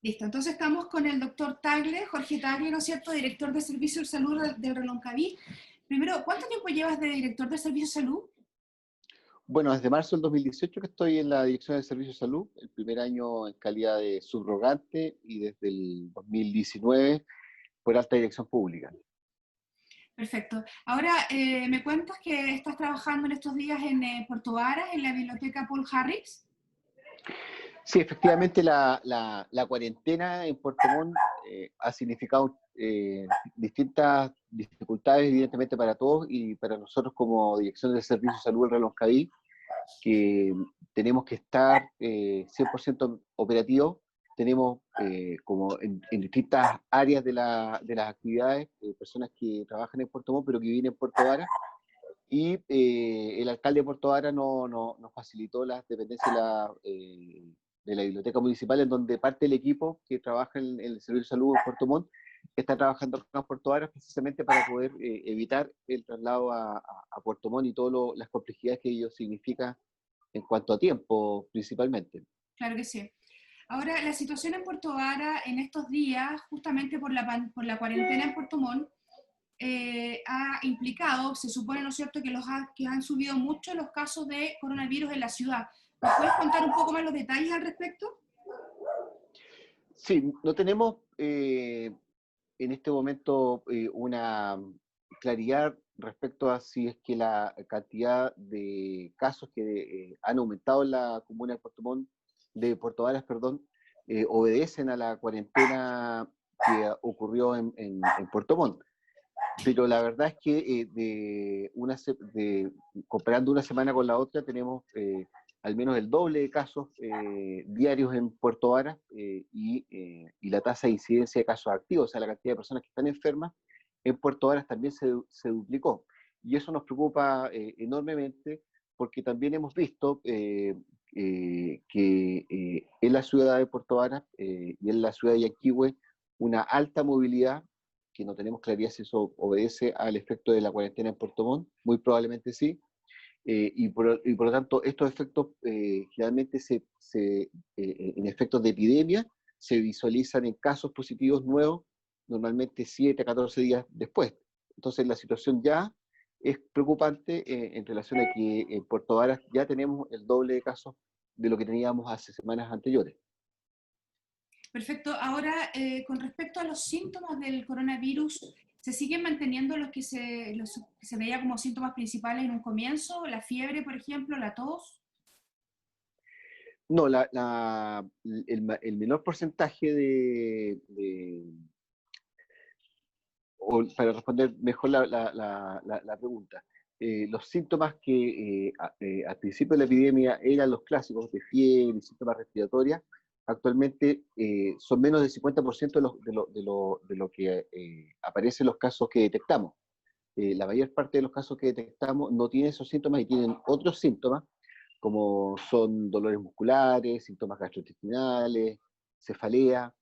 Listo, entonces estamos con el doctor Tagle, Jorge Tagle, ¿no es cierto?, director de Servicio de Salud del Reloncaví. Primero, ¿cuánto tiempo llevas de director de Servicio de Salud? Bueno, desde marzo del 2018 que estoy en la Dirección de Servicios de Salud, el primer año en calidad de subrogante y desde el 2019 por alta dirección pública. Perfecto. Ahora, me cuentas que estás trabajando en estos días en Puerto Varas, en la biblioteca Paul Harris. Sí, efectivamente la cuarentena en Puerto Montt ha significado distintas dificultades, evidentemente para todos y para nosotros como Dirección de Servicios de Salud del Reloncaví, que tenemos que estar 100% operativos. Tenemos como en distintas áreas de las actividades, personas que trabajan en Puerto Montt pero que viven en Puerto Varas, y el alcalde de Puerto Varas nos facilitó las dependencias de la biblioteca municipal, en donde parte del equipo que trabaja en el Servicio de Salud en Puerto Montt está trabajando acá en Puerto Varas precisamente para poder evitar el traslado a Puerto Montt y todas las complejidades que ello significa en cuanto a tiempo, principalmente. Claro que sí. Ahora, la situación en Puerto Varas en estos días, justamente por la cuarentena en Puerto Montt, ha implicado, se supone, ¿no es cierto?, que han subido mucho los casos de coronavirus en la ciudad. ¿Nos puedes contar un poco más los detalles al respecto? Sí, no tenemos en este momento una claridad respecto a si es que la cantidad de casos que han aumentado en la comuna de Puerto Montt, de Puerto Varas, perdón, obedecen a la cuarentena que ocurrió en Puerto Montt. Pero la verdad es que comparando una semana con la otra, tenemos al menos el doble de casos diarios en Puerto Varas y la tasa de incidencia de casos activos, o sea, la cantidad de personas que están enfermas en Puerto Varas también se duplicó. Y eso nos preocupa enormemente porque también hemos visto que en la ciudad de Puerto Varas y en la ciudad de Yanquihue una alta movilidad, que no tenemos claridad si eso obedece al efecto de la cuarentena en Puerto Montt, muy probablemente sí, y por lo tanto estos efectos generalmente en efectos de epidemia se visualizan en casos positivos nuevos, normalmente 7 a 14 días después. Entonces la situación ya es preocupante en relación a que en Puerto Varas ya tenemos el doble de casos de lo que teníamos hace semanas anteriores. Perfecto. Ahora, con respecto a los síntomas del coronavirus, ¿se siguen manteniendo los que se veía como síntomas principales en un comienzo? La fiebre, por ejemplo, la tos. No, el menor porcentaje o para responder mejor la pregunta, los síntomas que al principio de la epidemia eran los clásicos de fiebre y síntomas respiratorios, actualmente son menos del 50% de lo que aparece en los casos que detectamos. La mayor parte de los casos que detectamos no tienen esos síntomas y tienen otros síntomas, como son dolores musculares, síntomas gastrointestinales, cefalea,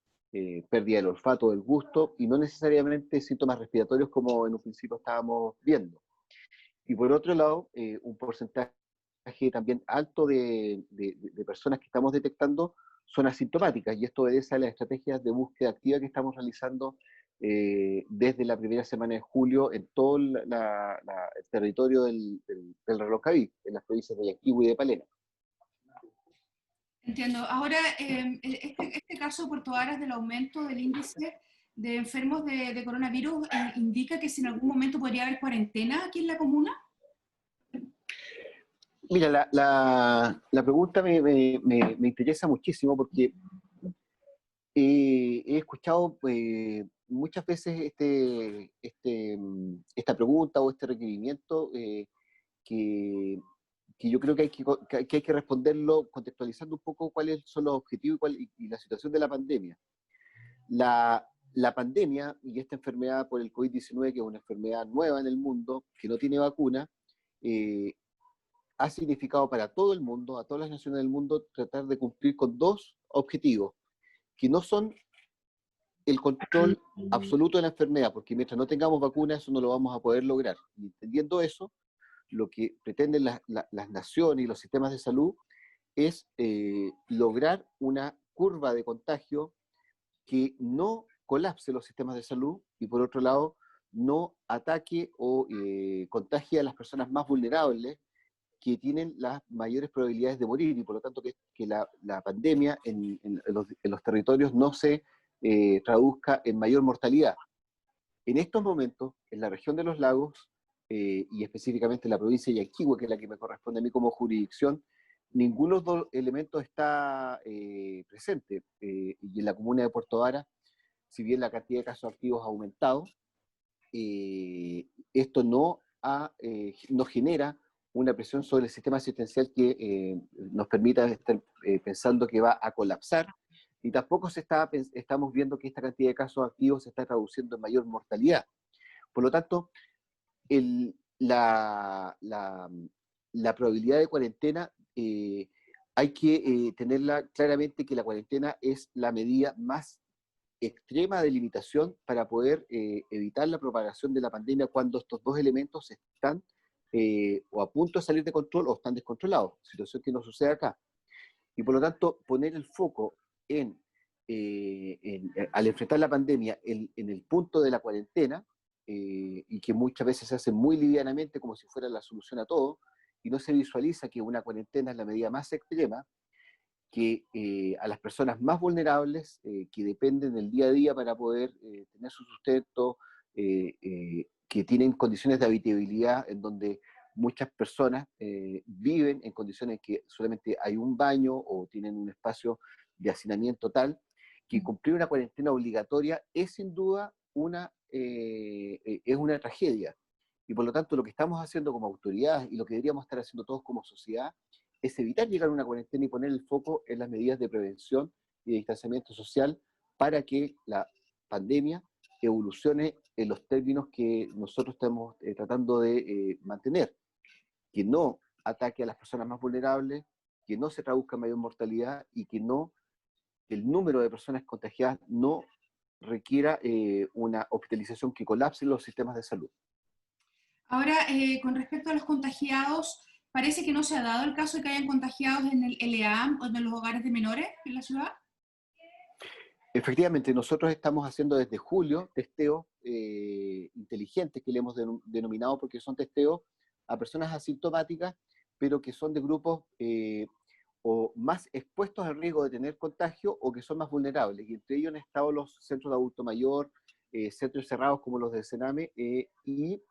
pérdida del olfato, del gusto, y no necesariamente síntomas respiratorios como en un principio estábamos viendo. Y por otro lado, un porcentaje también alto de personas que estamos detectando son asintomáticas, y esto obedece a las estrategias de búsqueda activa que estamos realizando desde la primera semana de julio en todo el territorio del Reloncaví, en las provincias de Yanquihue y de Palena. Entiendo. Ahora, este caso de Puerto Varas del aumento del índice de enfermos de coronavirus indica que si en algún momento podría haber cuarentena aquí en la comuna. Mira, la pregunta me interesa muchísimo porque he escuchado muchas veces esta pregunta o este requerimiento que, que yo creo que hay que responderlo contextualizando un poco cuáles son los objetivos y la situación de la pandemia. La pandemia y esta enfermedad por el COVID-19, que es una enfermedad nueva en el mundo, que no tiene vacuna, eh, ha significado para todo el mundo, a todas las naciones del mundo, tratar de cumplir con dos objetivos, que no son el control absoluto de la enfermedad, porque mientras no tengamos vacuna eso no lo vamos a poder lograr. Y entendiendo eso, lo que pretenden las naciones y los sistemas de salud es lograr una curva de contagio que no colapse los sistemas de salud y por otro lado no ataque o contagie a las personas más vulnerables que tienen las mayores probabilidades de morir y por lo tanto que la pandemia en los territorios no se traduzca en mayor mortalidad. En estos momentos, en la región de los lagos, y específicamente en la provincia de Yanquihue, que es la que me corresponde a mí como jurisdicción, ninguno de los dos elementos está presente. Y en la comuna de Puerto Vara, si bien la cantidad de casos activos ha aumentado, esto no genera una presión sobre el sistema asistencial que nos permita estar pensando que va a colapsar, y tampoco estamos viendo que esta cantidad de casos activos se está traduciendo en mayor mortalidad. Por lo tanto, el, la probabilidad de cuarentena hay que tenerla claramente, que la cuarentena es la medida más extrema de limitación para poder evitar la propagación de la pandemia cuando estos dos elementos están o a punto de salir de control o están descontrolados, situación que no sucede acá. Y por lo tanto, poner el foco al enfrentar la pandemia en el punto de la cuarentena, y que muchas veces se hace muy livianamente como si fuera la solución a todo, y no se visualiza que una cuarentena es la medida más extrema, que a las personas más vulnerables, que dependen del día a día para poder tener su sustento, que tienen condiciones de habitabilidad en donde muchas personas viven en condiciones en que solamente hay un baño o tienen un espacio de hacinamiento tal, que cumplir una cuarentena obligatoria es sin duda es una tragedia. Y por lo tanto lo que estamos haciendo como autoridades y lo que deberíamos estar haciendo todos como sociedad es evitar llegar a una cuarentena y poner el foco en las medidas de prevención y de distanciamiento social para que la pandemia evolucione en los términos que nosotros estamos tratando de mantener, que no ataque a las personas más vulnerables, que no se traduzca en mayor mortalidad y que no el número de personas contagiadas no requiera una hospitalización que colapse los sistemas de salud. Ahora, con respecto a los contagiados, parece que no se ha dado el caso de que hayan contagiados en el LEAM o en los hogares de menores en la ciudad. Efectivamente, nosotros estamos haciendo desde julio testeos inteligentes que le hemos denominado, porque son testeos a personas asintomáticas, pero que son de grupos o más expuestos al riesgo de tener contagio o que son más vulnerables. Y entre ellos han estado los centros de adulto mayor, centros cerrados como los de Sename, y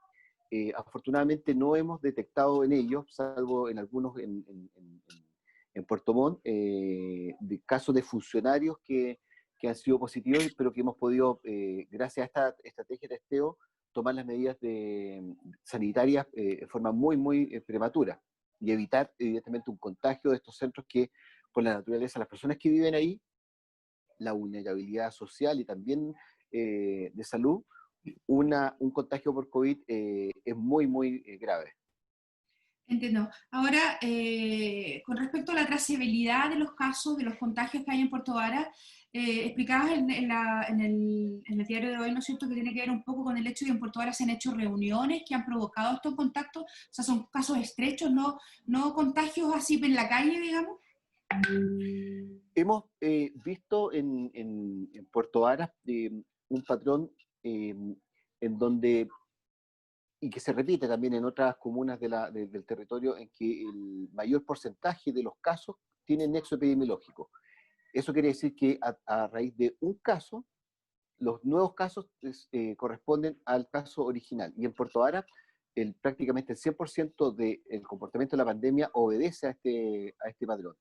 afortunadamente no hemos detectado en ellos, salvo en algunos en Puerto Montt, de casos de funcionarios que han sido positivos, pero que hemos podido, gracias a esta estrategia de testeo, tomar las medidas sanitarias de forma muy prematura y evitar evidentemente un contagio de estos centros que, por la naturaleza, las personas que viven ahí, la vulnerabilidad social y también de salud, un contagio por COVID es muy grave. Entiendo. Ahora, con respecto a la trazabilidad de los casos, de los contagios que hay en Puerto Vara, explicabas en el diario de hoy, ¿no es cierto?, que tiene que ver un poco con el hecho de que en Puerto Vara se han hecho reuniones que han provocado estos contactos, o sea, son casos estrechos, no contagios así en la calle, digamos. Hemos visto en Puerto Vara un patrón en donde, y que se repite también en otras comunas del territorio, en que el mayor porcentaje de los casos tienen nexo epidemiológico. Eso quiere decir que a raíz de un caso, los nuevos casos corresponden al caso original. Y en Puerto Vara, prácticamente el 100% del comportamiento de la pandemia obedece a este patrón.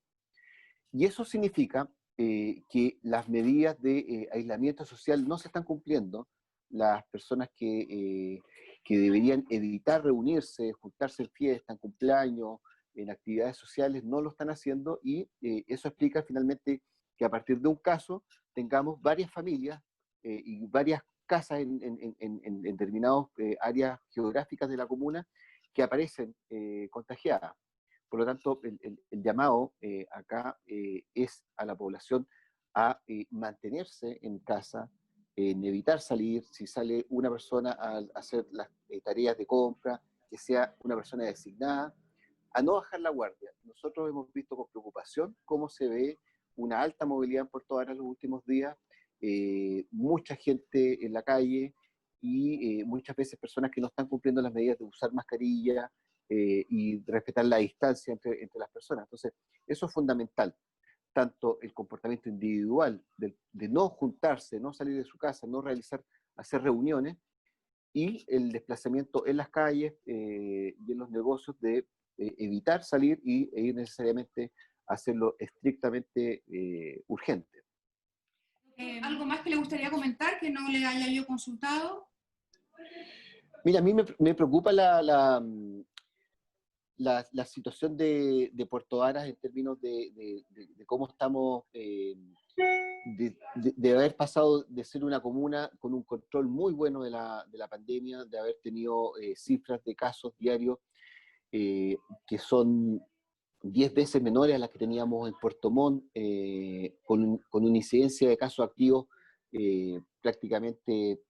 Y eso significa que las medidas de aislamiento social no se están cumpliendo. Las personas que deberían evitar reunirse, juntarse en fiestas, en cumpleaños, en actividades sociales, no lo están haciendo, y eso explica finalmente que a partir de un caso tengamos varias familias y varias casas en determinadas áreas geográficas de la comuna que aparecen contagiadas. Por lo tanto, el llamado acá es a la población a mantenerse en casa, en evitar salir. Si sale una persona a hacer las tareas de compra, que sea una persona designada, a no bajar la guardia. Nosotros hemos visto con preocupación cómo se ve una alta movilidad en Puerto Vara en los últimos días, mucha gente en la calle y muchas veces personas que no están cumpliendo las medidas de usar mascarilla y respetar la distancia entre las personas. Entonces, eso es fundamental. Tanto el comportamiento individual de no juntarse, no salir de su casa, no hacer reuniones, y el desplazamiento en las calles y en los negocios de evitar salir e ir necesariamente a hacerlo estrictamente urgente. ¿Algo más que le gustaría comentar que no le haya yo consultado? Mira, a mí me preocupa la situación de Puerto Varas en términos de cómo estamos, de haber pasado de ser una comuna con un control muy bueno de la pandemia, de haber tenido cifras de casos diarios que son 10 veces menores a las que teníamos en Puerto Montt, con una incidencia de casos activos prácticamente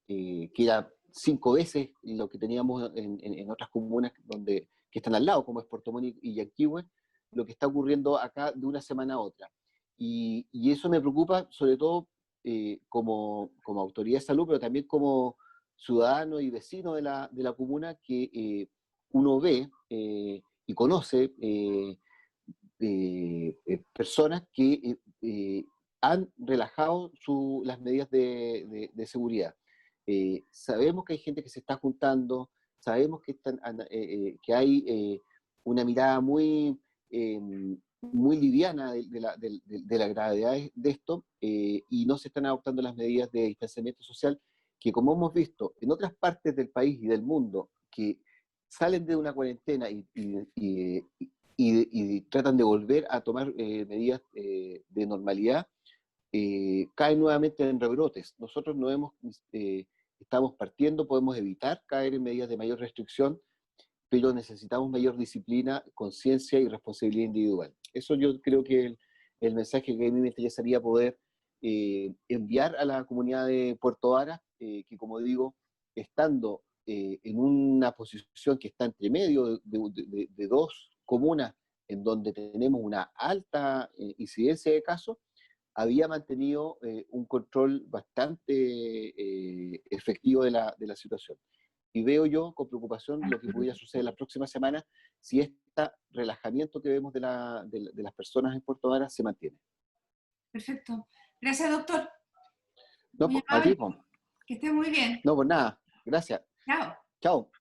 que era 5 veces lo que teníamos en otras comunas que están al lado, como es Puerto Montt y Yanquihue, lo que está ocurriendo acá de una semana a otra. Y eso me preocupa, sobre todo como autoridad de salud, pero también como ciudadano y vecino de la comuna, que uno ve y conoce personas que han relajado las medidas de seguridad. Sabemos que hay gente que se está juntando, sabemos que hay una mirada muy liviana de la gravedad de esto y no se están adoptando las medidas de distanciamiento social que, como hemos visto en otras partes del país y del mundo, que salen de una cuarentena y tratan de volver a tomar medidas de normalidad, caen nuevamente en rebrotes. Nosotros estamos partiendo, podemos evitar caer en medidas de mayor restricción, pero necesitamos mayor disciplina, conciencia y responsabilidad individual. Eso yo creo que es el mensaje que a mí me interesaría poder enviar a la comunidad de Puerto Varas, que, como digo, estando en una posición que está entre medio de dos comunas en donde tenemos una alta incidencia de casos, había mantenido un control bastante efectivo de la situación. Y veo yo con preocupación lo que pudiera suceder las próximas semanas si este relajamiento que vemos de las personas en Puerto Varas se mantiene. Perfecto. Gracias, doctor. No, Muy a ti, amable. Que esté muy bien. no, por nada. Gracias. Chao. Chao.